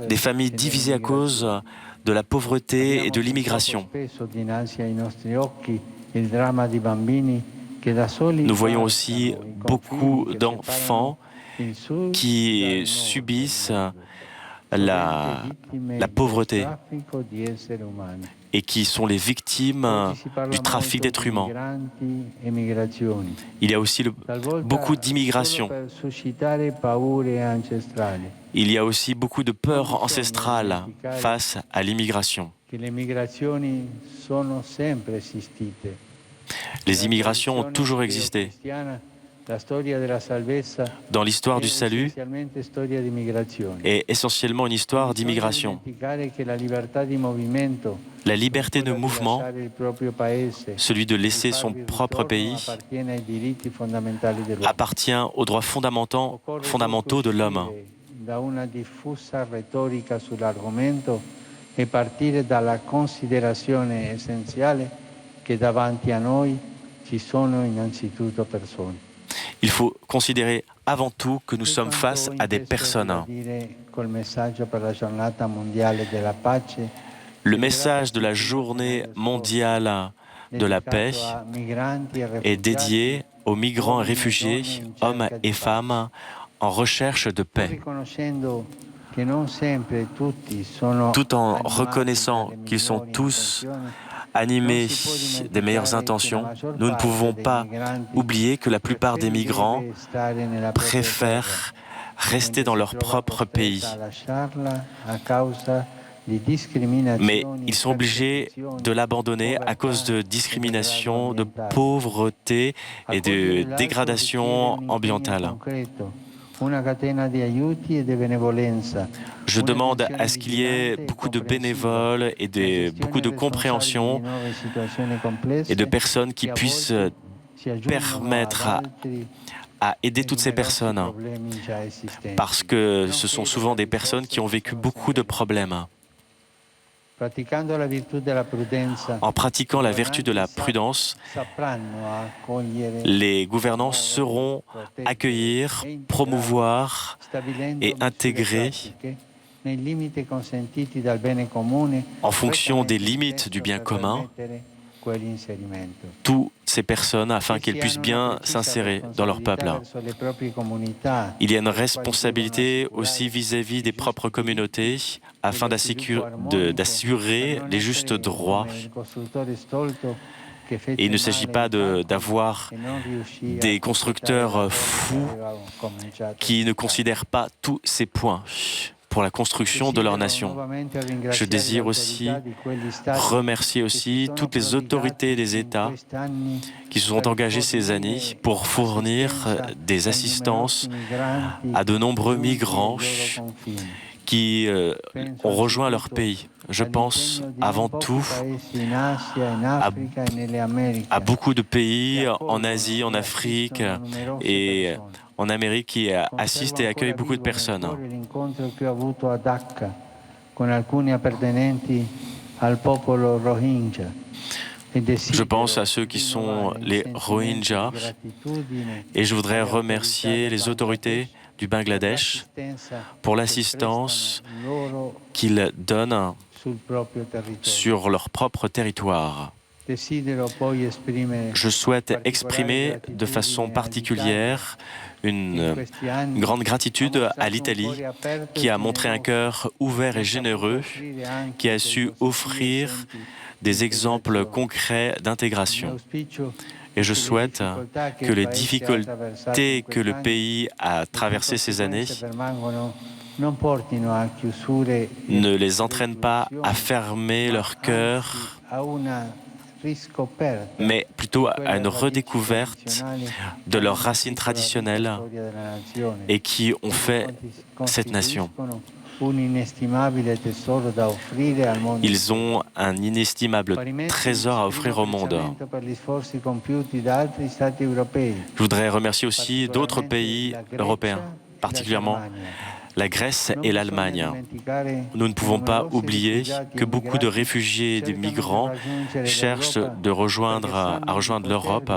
des familles divisées à cause de la pauvreté et de l'immigration. Nous voyons aussi beaucoup d'enfants qui subissent la pauvreté et qui sont les victimes du trafic d'êtres humains. Il y a aussi beaucoup d'immigration. Il y a aussi beaucoup de peur ancestrale face à l'immigration. Les immigrations ont toujours existé. Dans l'histoire du salut est essentiellement une histoire d'immigration. La liberté de mouvement, celui de laisser son propre pays, appartient aux droits fondamentaux de l'homme. E partire dalla considerazione essenziale che davanti a noi ci sono innanzitutto persone. Il faut considérer avant tout que nous sommes face à des personnes. Le message de la journée mondiale de la paix est dédié aux migrants et réfugiés, hommes et femmes, en recherche de paix. Tout en reconnaissant qu'ils sont tous animés des meilleures intentions, nous ne pouvons pas oublier que la plupart des migrants préfèrent rester dans leur propre pays. Mais ils sont obligés de l'abandonner à cause de discrimination, de pauvreté et de dégradation ambientale. Je demande à ce qu'il y ait beaucoup de bénévoles et beaucoup de compréhension et de personnes qui puissent permettre à aider toutes ces personnes, parce que ce sont souvent des personnes qui ont vécu beaucoup de problèmes. En pratiquant la vertu de la prudence, les gouvernants sauront accueillir, promouvoir et intégrer, en fonction des limites du bien commun, toutes ces personnes afin qu'elles puissent bien s'insérer dans leur peuple. Il y a une responsabilité aussi vis-à-vis des propres communautés afin d'assurer les justes droits. Et il ne s'agit pas d'avoir des constructeurs fous qui ne considèrent pas tous ces points pour la construction de leur nation. Je désire aussi remercier aussi toutes les autorités des États qui se sont engagés ces années pour fournir des assistances à de nombreux migrants qui ont rejoint leur pays. Je pense avant tout à beaucoup de pays en Asie, en Afrique et en Amérique qui assistent et accueillent beaucoup de personnes. Je pense à ceux qui sont les Rohingyas et je voudrais remercier les autorités du Bangladesh pour l'assistance qu'ils donnent sur leur propre territoire. Je souhaite exprimer de façon particulière une grande gratitude à l'Italie qui a montré un cœur ouvert et généreux, qui a su offrir des exemples concrets d'intégration. Et je souhaite que les difficultés que le pays a traversées ces années ne les entraînent pas à fermer leur cœur, mais plutôt à une redécouverte de leurs racines traditionnelles et qui ont fait cette nation. Ils ont un inestimable trésor à offrir au monde. Je voudrais remercier aussi d'autres pays européens, particulièrement la Grèce et l'Allemagne. Nous ne pouvons pas oublier que beaucoup de réfugiés et de migrants cherchent à rejoindre l'Europe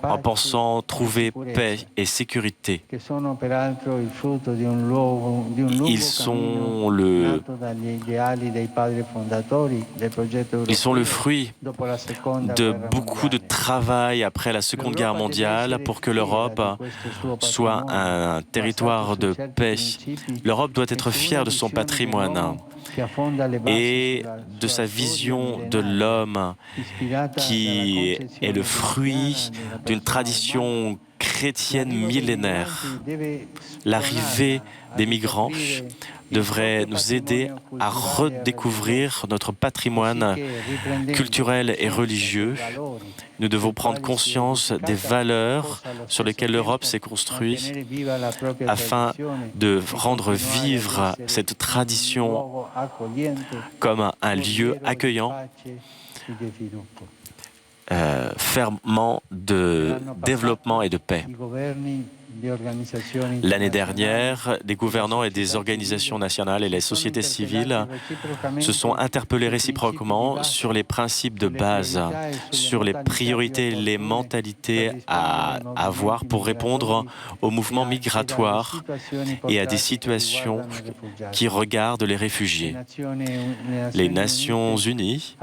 en pensant trouver paix et sécurité. Ils sont le fruit de beaucoup de travail après la Seconde Guerre mondiale pour que l'Europe soit un territoire de paix L'Europe doit être fière de son patrimoine et de sa vision de l'homme qui est le fruit d'une tradition chrétienne millénaire. L'arrivée des migrants devrait nous aider à redécouvrir notre patrimoine culturel et religieux. Nous devons prendre conscience des valeurs sur lesquelles l'Europe s'est construite afin de rendre vivre cette tradition comme un lieu accueillant, ferment de développement et de paix. L'année dernière, des gouvernants et des organisations nationales et les sociétés civiles se sont interpellés réciproquement sur les principes de base, sur les priorités, les mentalités à avoir pour répondre aux mouvements migratoires et à des situations qui regardent les réfugiés. Les Nations Unies,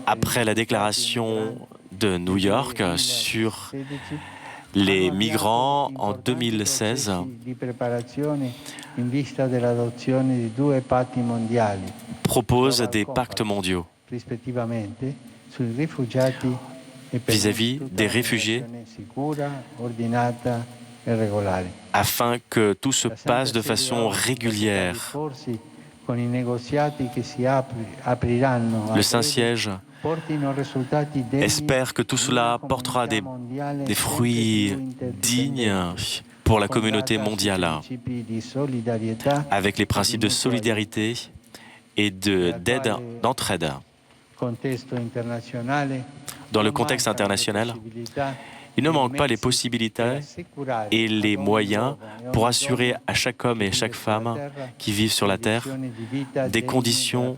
après la déclaration de New York sur les migrants en 2016, propose des pactes mondiaux vis-à-vis des réfugiés afin que tout se passe de façon régulière. Le Saint-Siège espère que tout cela portera des fruits dignes pour la communauté mondiale, avec les principes de solidarité et d'aide, d'entraide. Dans le contexte international, il ne manque pas les possibilités et les moyens pour assurer à chaque homme et à chaque femme qui vivent sur la Terre des conditions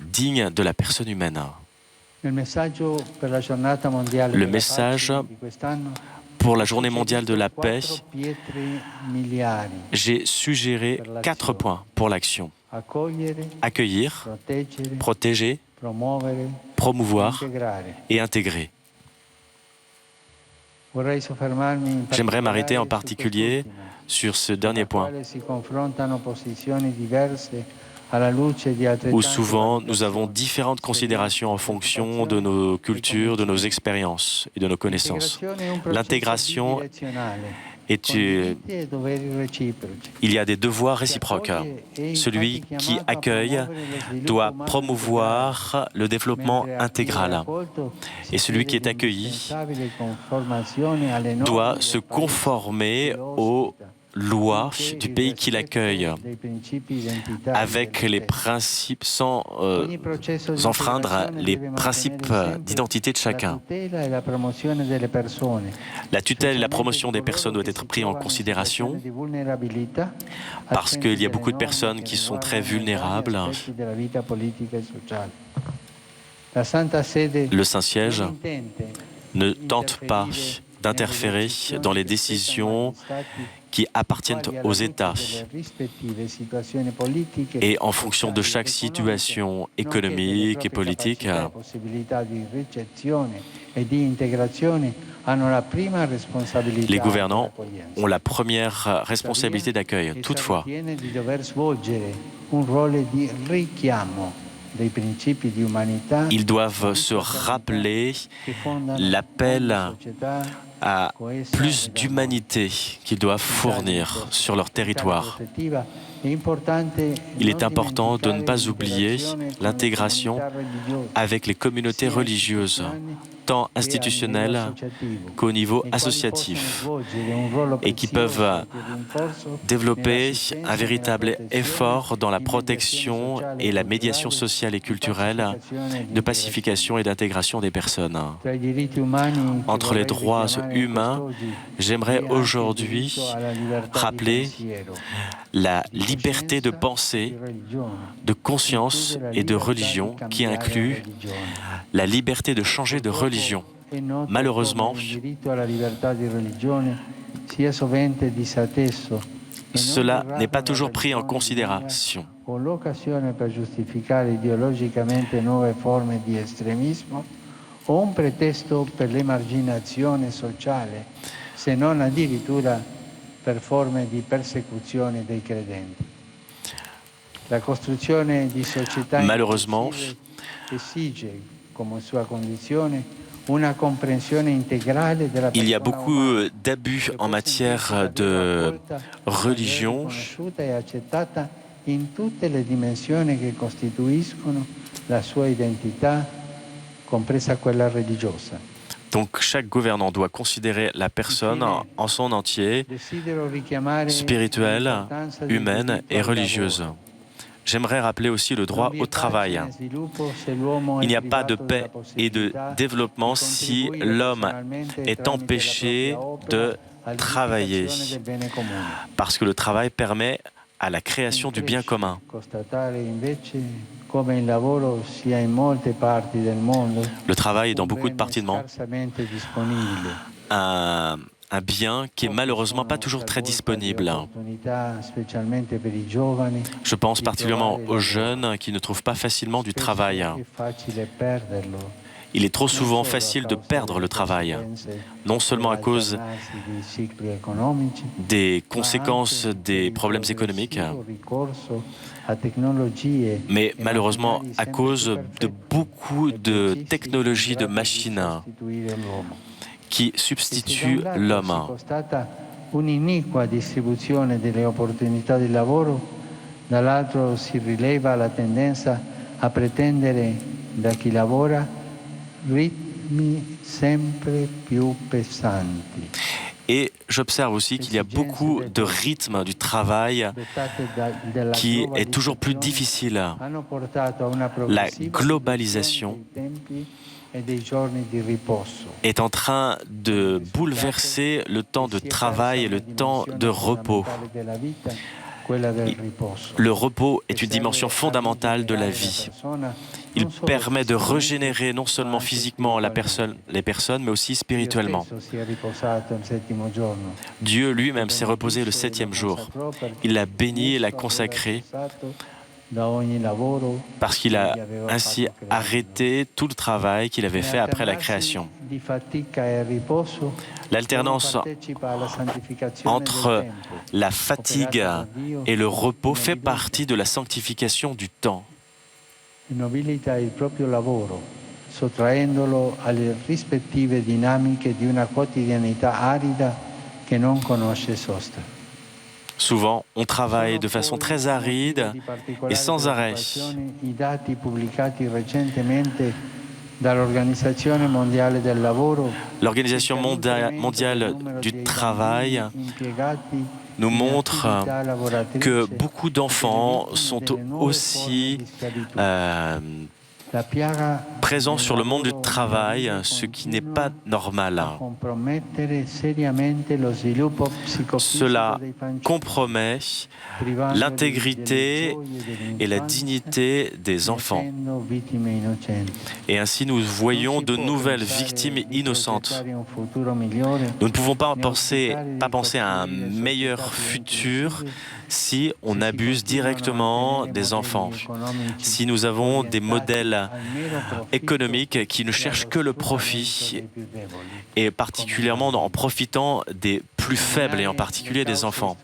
dignes de la personne humaine. Le message pour la Journée mondiale de la paix, j'ai suggéré 4 points pour l'action. Accueillir, protéger, promouvoir et intégrer. J'aimerais m'arrêter en particulier sur ce dernier point, où souvent nous avons différentes considérations en fonction de nos cultures, de nos expériences et de nos connaissances. L'intégration il y a des devoirs réciproques. Celui qui accueille doit promouvoir le développement intégral. Et celui qui est accueilli doit se conformer aux loi du pays qui l'accueille, avec les principes sans enfreindre les principes d'identité de chacun. La tutelle et la promotion des personnes doivent être prises en considération parce qu'il y a beaucoup de personnes qui sont très vulnérables. Le Saint-Siège ne tente pas d'interférer dans les décisions qui appartiennent aux États et en fonction de chaque situation économique et politique, les gouvernants ont la première responsabilité d'accueil. Toutefois, ils doivent se rappeler l'appel à plus d'humanité qu'ils doivent fournir sur leur territoire. Il est important de ne pas oublier l'intégration avec les communautés religieuses, tant institutionnelles qu'au niveau associatif, et qui peuvent développer un véritable effort dans la protection et la médiation sociale et culturelle de pacification et d'intégration des personnes. Entre les droits humains, j'aimerais aujourd'hui rappeler la liberté de pensée, de conscience et de religion qui inclut la liberté de changer de religion. Malheureusement, cela n'est pas toujours pris en considération. se non addirittura per forme di persecuzione dei credenti. La costruzione di società Malheureusement, esige come sua condizione una comprensione integrale della il y a persona beaucoup umana, d'abus en matière de religion. conosciuta e accettata in tutte le dimensioni che costituiscono la sua identità, compresa quella religiosa. Donc chaque gouvernant doit considérer la personne en son entier, Desidero richiamare spirituelle, l'importanza del humaine diritto et al religieuse. lavoro. J'aimerais rappeler aussi le droit au travail. Il n'y a pas de paix et de développement si l'homme est empêché de travailler, parce que le travail permet à la création du bien commun. Le travail est dans beaucoup de parties du monde un bien qui est malheureusement pas toujours très disponible. Je pense particulièrement aux jeunes qui ne trouvent pas facilement du travail. Il est trop souvent facile de perdre le travail, non seulement à cause des conséquences des problèmes économiques, mais malheureusement à cause de beaucoup de technologies, de machines qui substituent l'homme. Un'iniqua distribuzione delle opportunità di lavoro, dall'altro si rileva la tendenza a pretendere da chi lavora ritmi sempre più pesanti. Et j'observe aussi qu'il y a beaucoup de rythme du travail qui est toujours plus difficile. La globalisation est en train de bouleverser le temps de travail et le temps de repos. Le repos est une dimension fondamentale de la vie. Il permet de régénérer non seulement physiquement les personnes, mais aussi spirituellement. Dieu lui-même s'est reposé le 7e jour. Il l'a béni et l'a consacré parce qu'il a ainsi arrêté tout le travail qu'il avait fait après la création. L'alternance entre la fatigue et le repos fait partie de la sanctification du temps. Nobilita il proprio lavoro, sottraendolo alle rispettive dinamiche di una quotidianità arida che non conosce sosta. Souvent, on travaille de façon très aride et sans arrêt. I dati pubblicati recentemente dall'Organizzazione Mondiale del Lavoro, l'Organisation mondiale du travail nous montre que beaucoup d'enfants sont aussi présents sur le monde du travail, ce qui n'est pas normal. Cela compromet l'intégrité et la dignité des enfants. Et ainsi, nous voyons de nouvelles victimes innocentes. Nous ne pouvons pas penser à un meilleur futur si on abuse directement des enfants, si nous avons des modèles économiques qui ne cherchent que le profit, et particulièrement en profitant des plus faibles, et en particulier des enfants.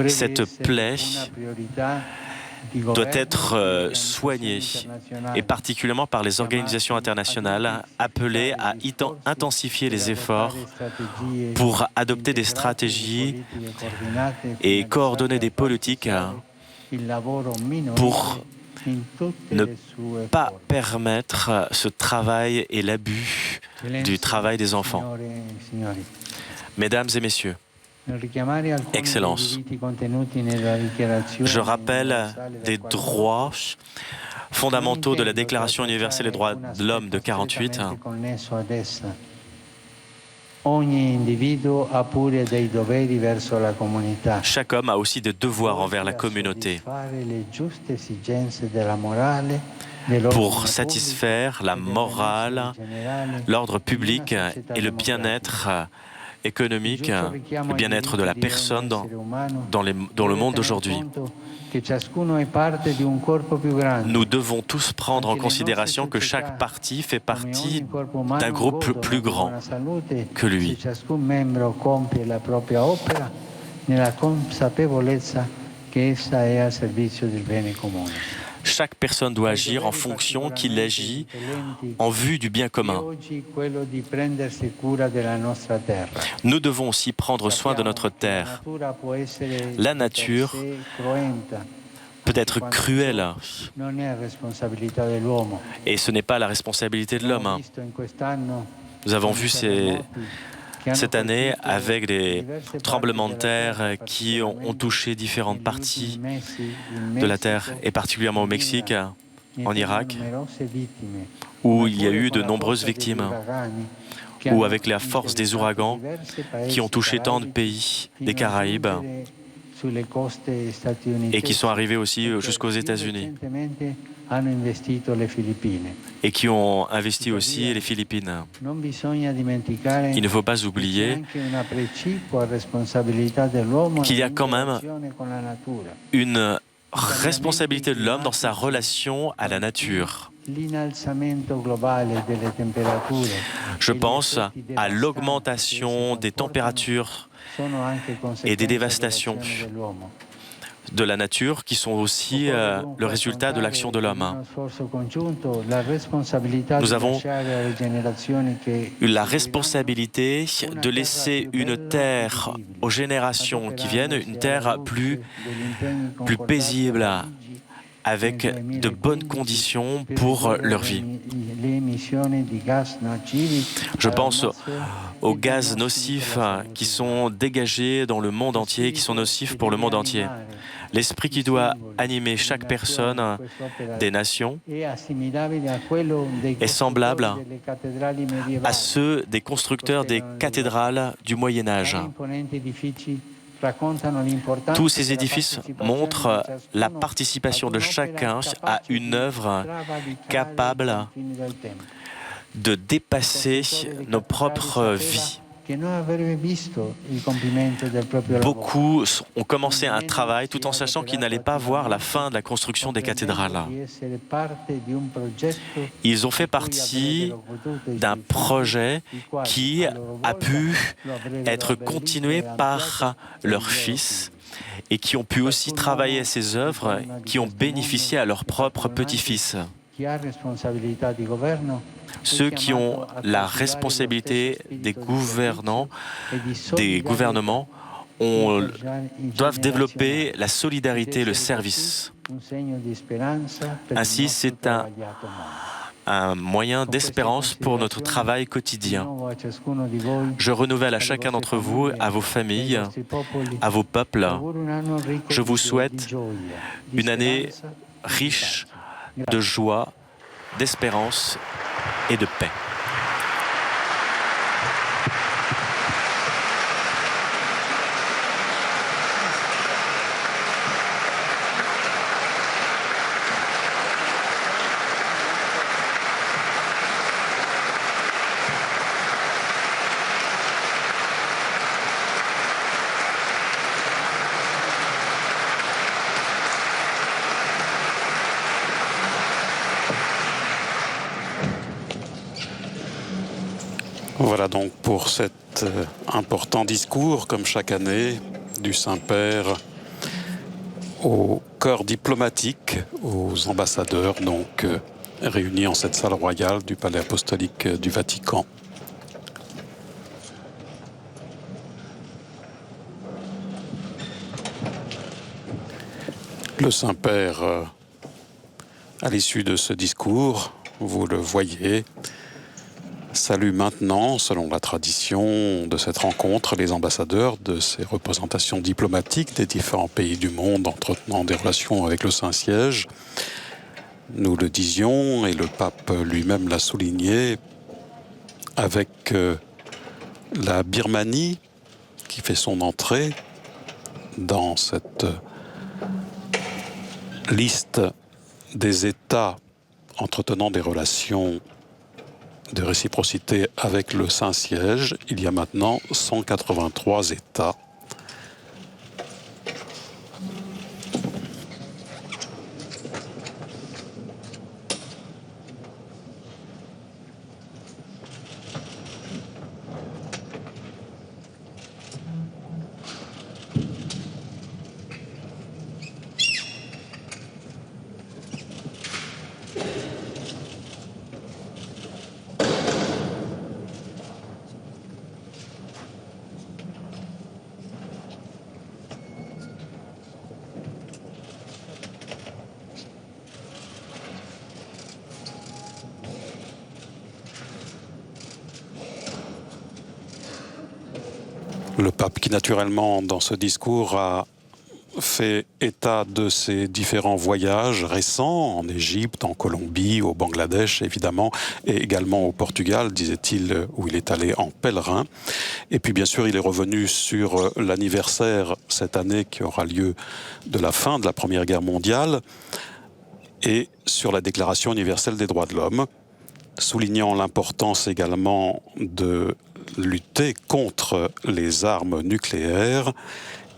Cette plaie doit être soignée, et particulièrement par les organisations internationales appelées à intensifier les efforts pour adopter des stratégies et coordonner des politiques pour ne pas permettre ce travail et l'abus du travail des enfants. Mesdames et messieurs, Excellences, je rappelle des droits fondamentaux de la Déclaration universelle des droits de l'homme de 1948. Chaque homme a aussi des devoirs envers la communauté pour satisfaire la morale, l'ordre public et le bien-être économique, le bien-être de la personne dans le monde d'aujourd'hui. Nous devons tous prendre en considération que chaque partie fait partie d'un groupe plus grand que lui. Chaque personne doit agir en fonction qu'il agit en vue du bien commun. Nous devons aussi prendre soin de notre terre. La nature peut être cruelle et ce n'est pas la responsabilité de l'homme. Nous avons vu cette année avec des tremblements de terre qui ont touché différentes parties de la terre, et particulièrement au Mexique, en Irak, où il y a eu de nombreuses victimes, ou avec la force des ouragans qui ont touché tant de pays des Caraïbes et qui sont arrivés aussi jusqu'aux États-Unis et qui ont investi aussi les Philippines. Il ne faut pas oublier qu'il y a quand même une responsabilité de l'homme dans sa relation à la nature. Je pense à l'augmentation des températures et des dévastations de la nature qui sont aussi le résultat de l'action de l'homme. Nous avons eu la responsabilité de laisser une terre aux générations qui viennent, une terre plus paisible, avec de bonnes conditions pour leur vie. Je pense aux gaz nocifs qui sont dégagés dans le monde entier, qui sont nocifs pour le monde entier. L'esprit qui doit animer chaque personne des nations est semblable à ceux des constructeurs des cathédrales du Moyen Âge. Tous ces édifices montrent la participation de chacun à une œuvre capable de dépasser nos propres vies. Beaucoup ont commencé un travail tout en sachant qu'ils n'allaient pas voir la fin de la construction des cathédrales. Ils ont fait partie d'un projet qui a pu être continué par leurs fils et qui ont pu aussi travailler à ces œuvres qui ont bénéficié à leurs propres petits-fils. Ceux qui ont la responsabilité des gouvernements doivent développer la solidarité et le service. Ainsi, c'est un moyen d'espérance pour notre travail quotidien. Je renouvelle à chacun d'entre vous, à vos familles, à vos peuples, je vous souhaite une année riche de joie, d'espérance et de paix. Voilà donc pour cet important discours, comme chaque année, du Saint-Père au corps diplomatique, aux ambassadeurs donc réunis en cette salle royale du Palais apostolique du Vatican. Le Saint-Père, à l'issue de ce discours, vous le voyez, salue maintenant, selon la tradition de cette rencontre, les ambassadeurs de ces représentations diplomatiques des différents pays du monde entretenant des relations avec le Saint-Siège. Nous le disions, et le pape lui-même l'a souligné, avec la Birmanie qui fait son entrée dans cette liste des États entretenant des relations de réciprocité avec le Saint-Siège. Il y a maintenant 183 États. Le pape qui, naturellement, dans ce discours, a fait état de ses différents voyages récents en Égypte, en Colombie, au Bangladesh, évidemment, et également au Portugal, disait-il, où il est allé en pèlerin. Et puis, bien sûr, il est revenu sur l'anniversaire cette année qui aura lieu de la fin de la Première Guerre mondiale et sur la Déclaration universelle des droits de l'homme, soulignant l'importance également de lutter contre les armes nucléaires.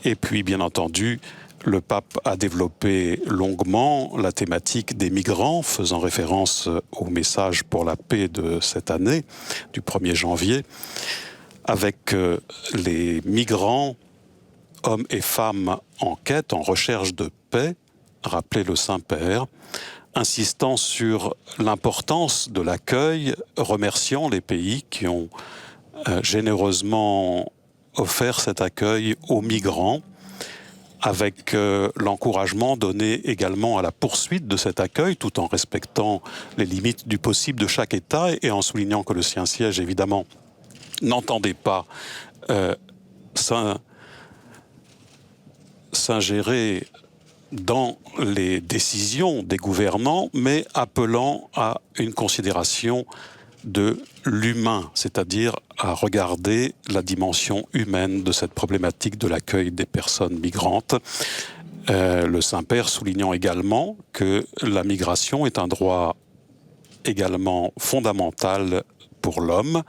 Et puis, bien entendu, le pape a développé longuement la thématique des migrants, faisant référence au message pour la paix de cette année, du 1er janvier, avec les migrants, hommes et femmes en quête, en recherche de paix, rappelait le Saint-Père, insistant sur l'importance de l'accueil, remerciant les pays qui ont généreusement offert cet accueil aux migrants, avec l'encouragement donné également à la poursuite de cet accueil, tout en respectant les limites du possible de chaque État et en soulignant que le Saint-Siège, évidemment, n'entendait pas s'ingérer dans les décisions des gouvernants, mais appelant à une considération de l'humain, c'est-à-dire à regarder la dimension humaine de cette problématique de l'accueil des personnes migrantes. Le Saint-Père soulignant également que la migration est un droit également fondamental pour l'homme.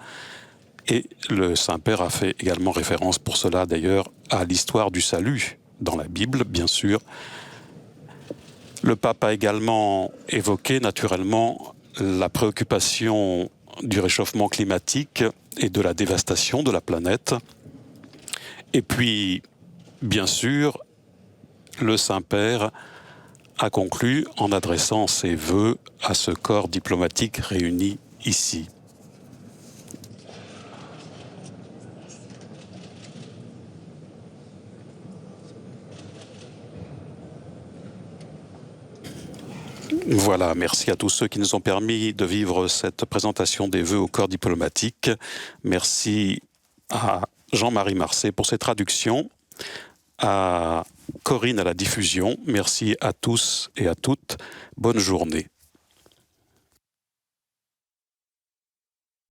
Et le Saint-Père a fait également référence pour cela d'ailleurs à l'histoire du salut dans la Bible, bien sûr. Le pape a également évoqué naturellement la préoccupation du réchauffement climatique et de la dévastation de la planète. Et puis, bien sûr, le Saint-Père a conclu en adressant ses vœux à ce corps diplomatique réuni ici. Voilà, merci à tous ceux qui nous ont permis de vivre cette présentation des vœux au corps diplomatique. Merci à Jean-Marie Marcet pour ses traductions, à Corinne à la diffusion. Merci à tous et à toutes. Bonne journée.